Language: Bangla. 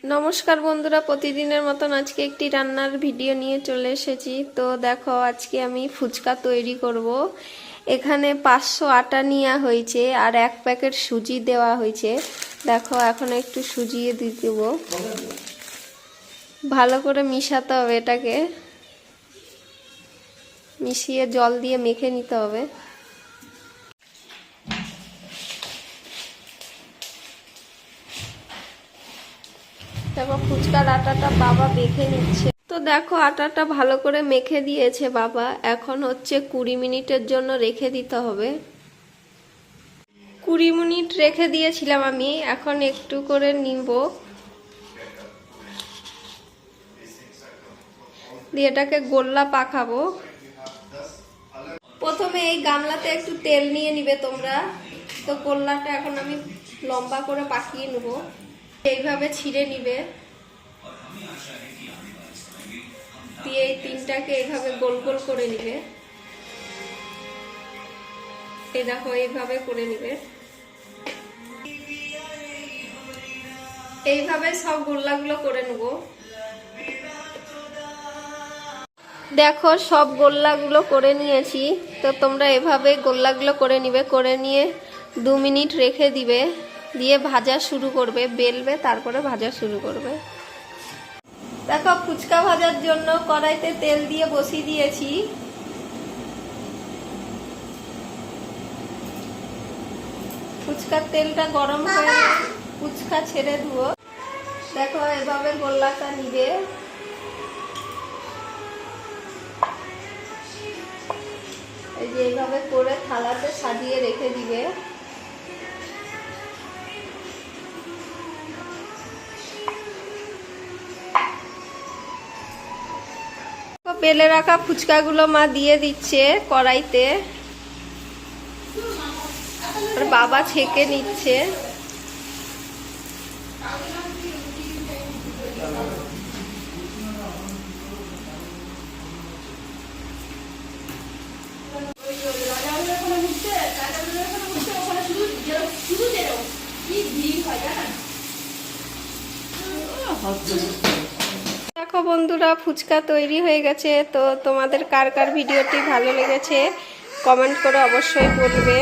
নমস্কার বন্ধুরা, প্রতিদিনের মতন আজকে একটি রান্নার ভিডিও নিয়ে চলে এসেছি। তো দেখো, আজকে আমি ফুচকা তৈরি করব। এখানে 500 আটা নেওয়া হয়েছে আর 1 প্যাকেট সুজি দেওয়া হয়েছে। দেখো, এখন একটু সুজিয়ে দিয়ে দেব। ভালো করে মিশাতে হবে, এটাকে মিশিয়ে জল দিয়ে মেখে নিতে হবে। দেখো, ফুচকার আটাটা বাবা মেখে নিচ্ছে। তো দেখো, আটাটা ভালো করে মেখে দিয়েছে বাবা। এখন হচ্ছে 20 মিনিটের জন্য রেখে দিতে হবে। 20 মিনিট রেখে দিয়েছিলাম আমি, এখন একটু করে নিব, দিয়ে এটাকে গোল্লা পাকাবো। প্রথমে এই গামলাতে একটু তেল নিয়ে নিবে তোমরা। তো গোল্লাটা এখন আমি লম্বা করে পাকিয়ে নেব। এইভাবে ছিঁড়ে নিবে, দিয়ে এই তিনটাকে এইভাবে গোল গোল করে নিবে। এই দেখো, এইভাবে করে নিবে। এইভাবে সব গোল্লাগুলো করে নেব। দেখো, সব গোল্লাগুলো করে নিয়েছি। তো তোমরা এভাবে গোল্লাগুলো করে নিবে, করে নিয়ে 2 মিনিট রেখে দিবে, দিয়ে ভাজা শুরু করবে। বেলবে, তারপরে ভাজা শুরু করবে। দেখো, ফুচকা ভাজার জন্য কড়াইতে তেল দিয়ে বসিয়ে দিয়েছি। ফুচকার তেলটা গরম হয়ে ফুচকা ছেড়ে দেবো। দেখো, এভাবে গোল্লাটা নিবে, এই যে এইভাবে করে থালাতে সাজিয়ে রেখে দিবে। বেলে রাখা ফুচকাগুলো মা দিয়ে দিচ্ছে কড়াইতে, আর বাবা ছেঁকে নিচ্ছে। দেখো বন্ধুরা, ফুচকা তৈরি হয়ে গেছে। তো তোমাদের কার কার ভিডিওটি ভালো লেগেছে কমেন্ট করে অবশ্যই বলবে।